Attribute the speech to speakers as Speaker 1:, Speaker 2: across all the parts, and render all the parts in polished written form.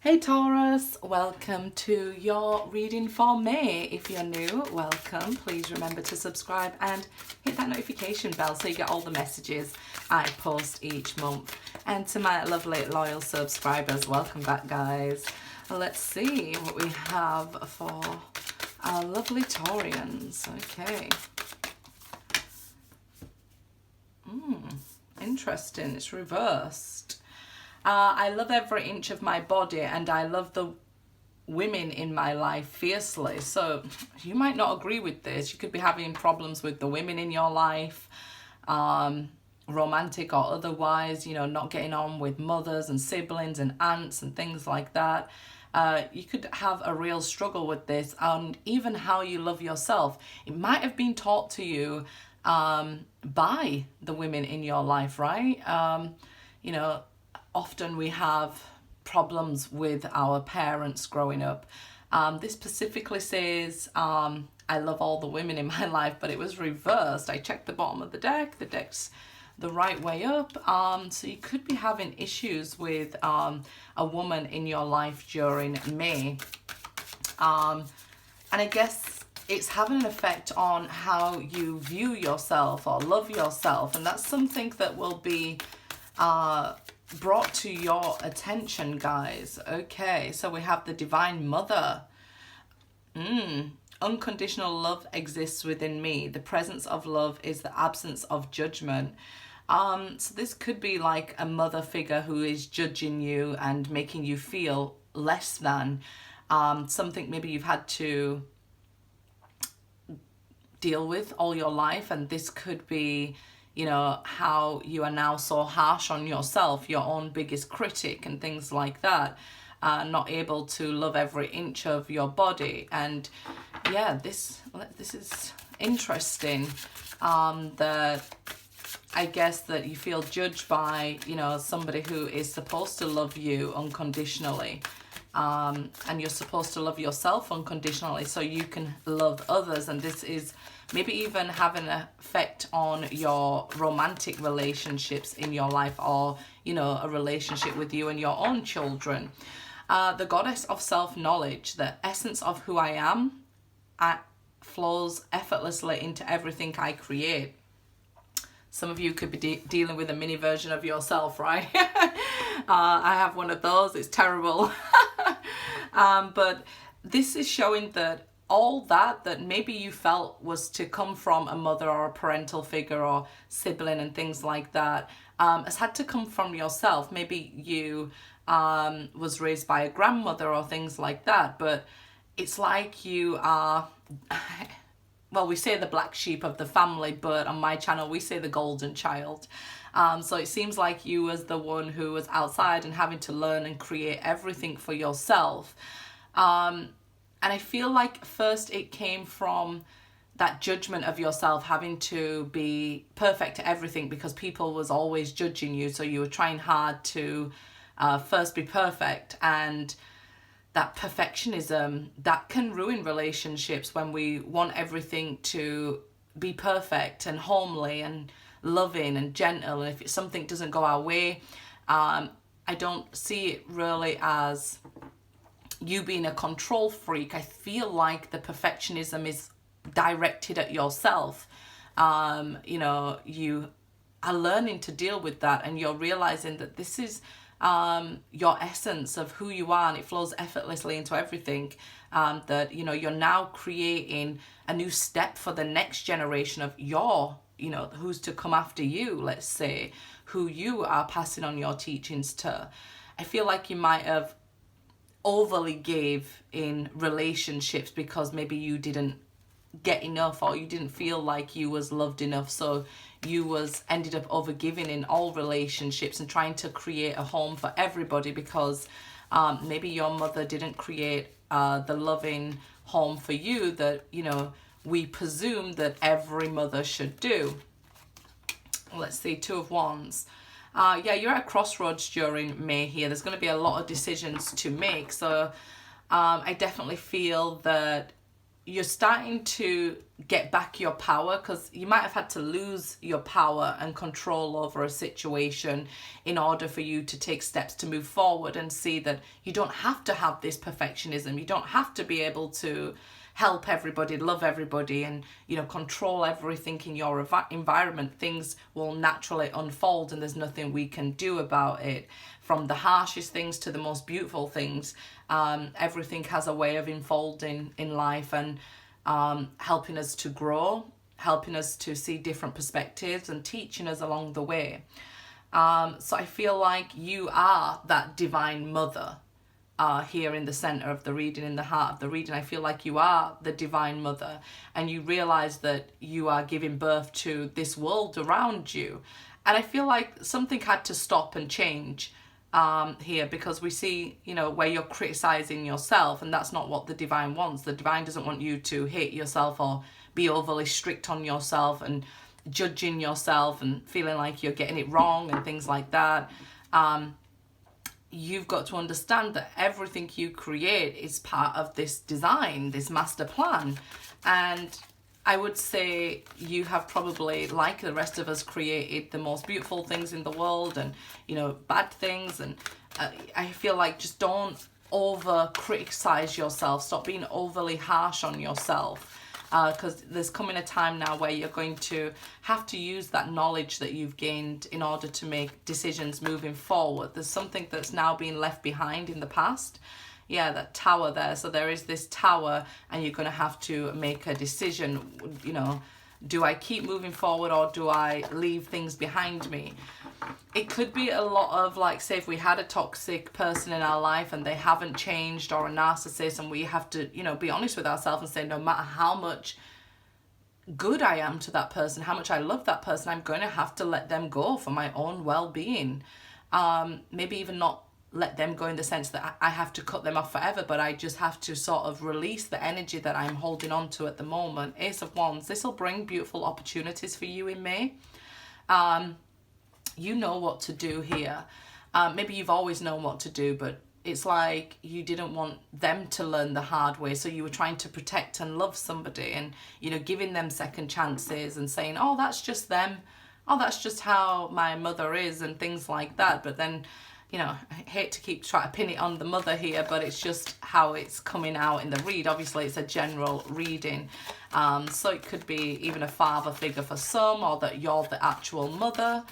Speaker 1: Hey Taurus, welcome to your reading for May. If you're new, welcome. Please remember to subscribe and hit that notification bell so you get all the messages I post each month. And to my lovely loyal subscribers, welcome back guys. Let's see what we have for our lovely Taurians. Okay. Interesting, it's reversed. I love every inch of my body and I love the women in my life fiercely. So you might not agree with this. You could be having problems with the women in your life, romantic or otherwise, you know, not getting on with mothers and siblings and aunts and things like that. You could have a real struggle with this, and even how you love yourself. It might have been taught to you by the women in your life, right? You know, often we have problems with our parents growing up. This specifically says, I love all the women in my life, but it was reversed. I checked the bottom of the deck. The deck's the right way up. So you could be having issues with a woman in your life during May. And I guess it's having an effect on how you view yourself or love yourself. And that's something that will be brought to your attention, guys. Okay, so we have the Divine Mother. Unconditional love exists within me. The presence of love is the absence of judgment. So this could be like a mother figure who is judging you and making you feel less than. Something maybe you've had to deal with all your life, and this could be, you know, how you are now so harsh on yourself, your own biggest critic and things like that, not able to love every inch of your body. And yeah, this is interesting, that I guess that you feel judged by, you know, somebody who is supposed to love you unconditionally. And you're supposed to love yourself unconditionally so you can love others. And this is maybe even having an effect on your romantic relationships in your life, or, you know, a relationship with you and your own children. The goddess of self-knowledge, the essence of who I am, flows effortlessly into everything I create. Some of you could be dealing with a mini version of yourself, right? I have one of those. It's terrible. But this is showing that all that maybe you felt was to come from a mother or a parental figure or sibling and things like that, has had to come from yourself. Maybe you was raised by a grandmother or things like that, but it's like you are... Well, we say the black sheep of the family, but on my channel we say the golden child. So it seems like you was the one who was outside and having to learn and create everything for yourself. And I feel like first it came from that judgment of yourself, having to be perfect at everything because people was always judging you. So you were trying hard to first be perfect, and that perfectionism, that can ruin relationships when we want everything to be perfect and homely and loving and gentle. And if something doesn't go our way, I don't see it really as you being a control freak. I feel like the perfectionism is directed at yourself. You know, you are learning to deal with that, and you're realizing that this is your essence of who you are, and it flows effortlessly into everything. That, you know, you're now creating a new step for the next generation of your, you know, who's to come after you, let's say, who you are passing on your teachings to. I feel like you might have overly gave in relationships because maybe you didn't get enough, or you didn't feel like you was loved enough, so you was ended up overgiving in all relationships and trying to create a home for everybody because maybe your mother didn't create the loving home for you that, you know, we presume that every mother should do. Let's see, Two of Wands. Yeah, you're at a crossroads during May here. There's going to be a lot of decisions to make. So I definitely feel that you're starting to get back your power, because you might have had to lose your power and control over a situation in order for you to take steps to move forward and see that you don't have to have this perfectionism. You don't have to be able to help everybody, love everybody, and control everything in your environment. Things will naturally unfold, and there's nothing we can do about it. From the harshest things to the most beautiful things, everything has a way of unfolding in life and helping us to grow, helping us to see different perspectives, and teaching us along the way. So I feel like you are that divine mother here in the center of the reading, in the heart of the reading. I feel like you are the divine mother, and you realize that you are giving birth to this world around you. And I feel like something had to stop and change here, because we see, where you're criticizing yourself, and that's not what the divine wants. The divine doesn't want you to hate yourself or be overly strict on yourself and judging yourself and feeling like you're getting it wrong and things like that. You've got to understand that everything you create is part of this design, this master plan. And I would say you have probably, like the rest of us, created the most beautiful things in the world, and bad things. And I feel like just don't over criticize yourself. Stop being overly harsh on yourself, because there's coming a time now where you're going to have to use that knowledge that you've gained in order to make decisions moving forward. There's something that's now being left behind in the past. Yeah, that tower there. So there is this tower, and you're going to have to make a decision. Do I keep moving forward, or do I leave things behind me? It could be a lot of, like, say if we had a toxic person in our life and they haven't changed, or a narcissist, and we have to, be honest with ourselves and say, no matter how much good I am to that person, how much I love that person, I'm going to have to let them go for my own well-being. Maybe even not let them go in the sense that I have to cut them off forever, but I just have to sort of release the energy that I'm holding on to at the moment. Ace of Wands, this will bring beautiful opportunities for you in May. You know what to do here. Maybe you've always known what to do, but it's like you didn't want them to learn the hard way, so you were trying to protect and love somebody, and giving them second chances and saying, oh, that's just them, oh, that's just how my mother is, and things like that. But then I hate to keep trying to pin it on the mother here, but it's just how it's coming out in the read. Obviously, it's a general reading. So it could be even a father figure for some, or that you're the actual mother.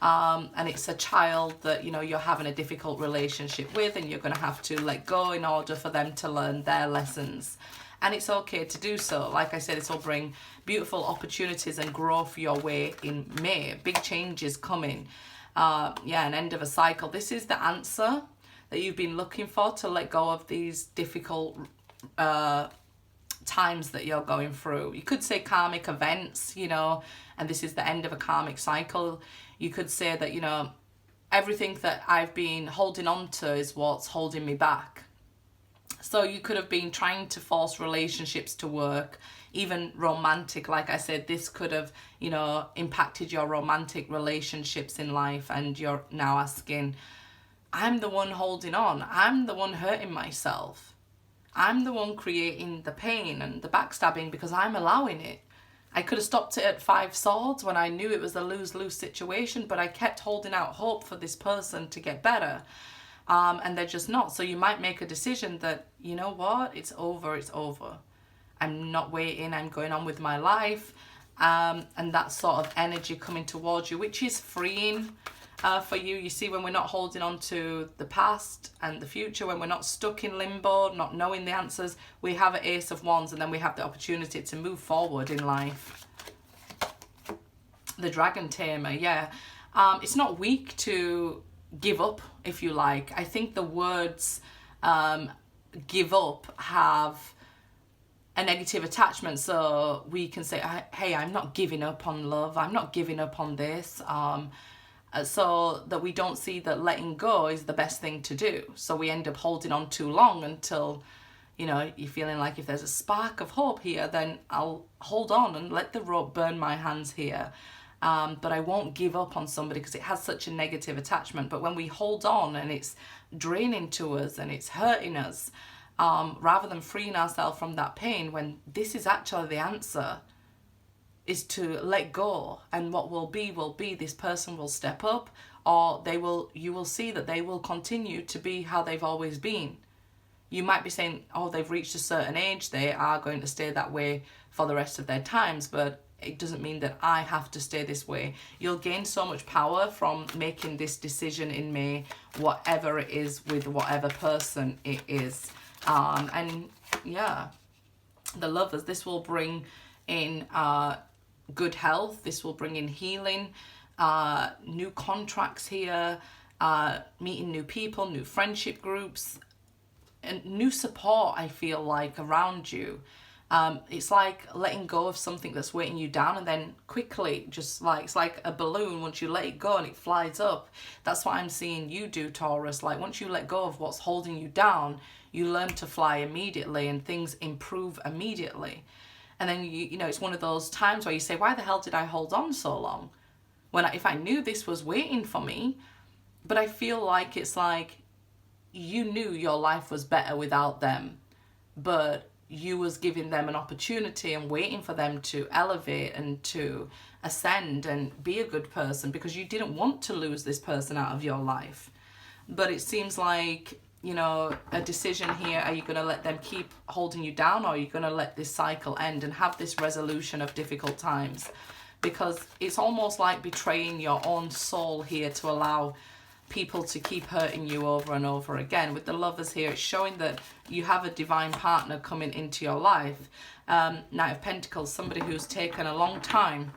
Speaker 1: And it's a child that, you're having a difficult relationship with, and you're going to have to let go in order for them to learn their lessons. And it's okay to do so. Like I said, this will bring beautiful opportunities and growth your way in May. Big changes coming. An end of a cycle. This is the answer that you've been looking for, to let go of these difficult times that you're going through. You could say karmic events, and this is the end of a karmic cycle. You could say that, everything that I've been holding on to is what's holding me back. So you could have been trying to force relationships to work, even romantic. Like I said, this could have, impacted your romantic relationships in life, and you're now asking, I'm the one holding on. I'm the one hurting myself. I'm the one creating the pain and the backstabbing because I'm allowing it. I could have stopped it at 5 swords when I knew it was a lose-lose situation, but I kept holding out hope for this person to get better. And they're just not. So you might make a decision that, you know what, it's over, it's over. I'm not waiting, I'm going on with my life. And that sort of energy coming towards you, which is freeing for you. You see, when we're not holding on to the past and the future, when we're not stuck in limbo, not knowing the answers, we have an Ace of Wands, and then we have the opportunity to move forward in life. The Dragon Tamer, yeah. It's not weak to give up, if you like. I think the words give up have a negative attachment, so we can say, hey, I'm not giving up on love, I'm not giving up on this, so that we don't see that letting go is the best thing to do. So we end up holding on too long until, you're feeling like if there's a spark of hope here, then I'll hold on and let the rope burn my hands here. But I won't give up on somebody because it has such a negative attachment. But when we hold on and it's draining to us and it's hurting us, rather than freeing ourselves from that pain, when this is actually the answer, is to let go, and what will be, this person will step up, or you will see that they will continue to be how they've always been. You might be saying, oh, they've reached a certain age, they are going to stay that way for the rest of their times, but it doesn't mean that I have to stay this way. You'll gain so much power from making this decision in May, whatever it is, with whatever person it is. And yeah, the Lovers, this will bring in good health, this will bring in healing, new contracts here, meeting new people, new friendship groups, and new support, I feel like, around you. It's like letting go of something that's weighting you down, and then quickly, just like, it's like a balloon, once you let it go and it flies up. That's what I'm seeing you do, Taurus. Like, once you let go of what's holding you down, you learn to fly immediately, and things improve immediately. And then you know, it's one of those times where you say, why the hell did I hold on so long, when if I knew this was waiting for me? But I feel like it's like you knew your life was better without them, but you was giving them an opportunity and waiting for them to elevate and to ascend and be a good person, because you didn't want to lose this person out of your life. But it seems like, you know, a decision here. Are you going to let them keep holding you down, or are you going to let this cycle end and have this resolution of difficult times? Because it's almost like betraying your own soul here to allow people to keep hurting you over and over again. With the Lovers here, it's showing that you have a divine partner coming into your life. Knight of Pentacles, somebody who's taken a long time.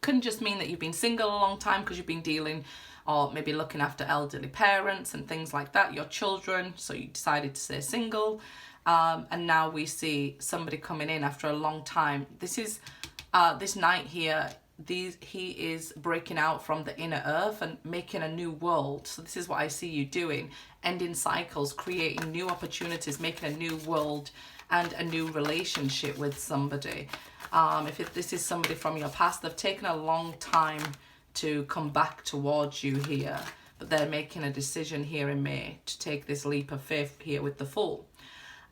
Speaker 1: Couldn't just mean that you've been single a long time, because you've been dealing or maybe looking after elderly parents and things like that, your children, so you decided to stay single. And now we see somebody coming in after a long time. This is this Knight here, he is breaking out from the inner earth and making a new world. So this is what I see you doing, ending cycles, creating new opportunities, making a new world and a new relationship with somebody. If this is somebody from your past, they've taken a long time to come back towards you here, but they're making a decision here in May to take this leap of faith here with the Fool.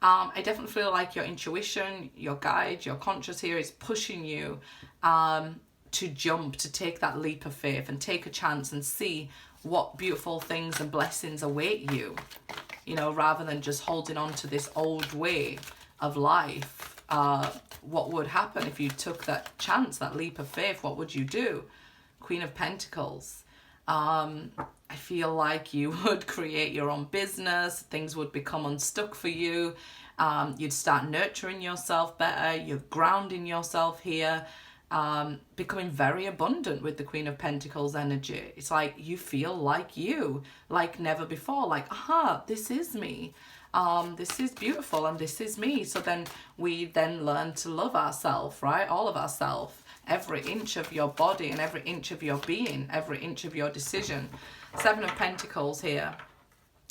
Speaker 1: I definitely feel like your intuition, your guide, your conscious here is pushing you to jump, to take that leap of faith and take a chance and see what beautiful things and blessings await you, you know, rather than just holding on to this old way of life. What would happen if you took that chance, that leap of faith? What would you do? Queen of Pentacles. I feel like you would create your own business, things would become unstuck for you, you'd start nurturing yourself better, you're grounding yourself here, becoming very abundant with the Queen of Pentacles energy. It's like you feel like you, like never before, like, aha, this is me. This is beautiful and this is me. So then we then learn to love ourselves, right? All of ourselves. Every inch of your body and every inch of your being, every inch of your decision. Seven of Pentacles here.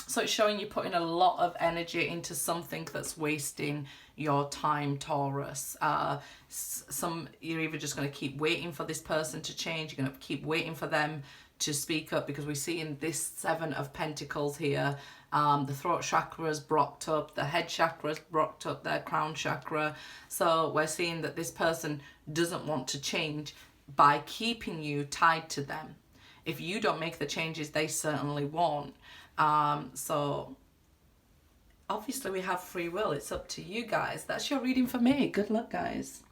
Speaker 1: So it's showing you putting a lot of energy into something that's wasting your time, Taurus. You're either just going to keep waiting for this person to change, you're going to keep waiting for them to speak up, because we see in this Seven of Pentacles here, the throat chakra is blocked up, the head chakra is blocked up, their crown chakra. So we're seeing that this person doesn't want to change by keeping you tied to them. If you don't make the changes, they certainly won't. So obviously we have free will. It's up to you guys. That's your reading for me. Good luck, guys.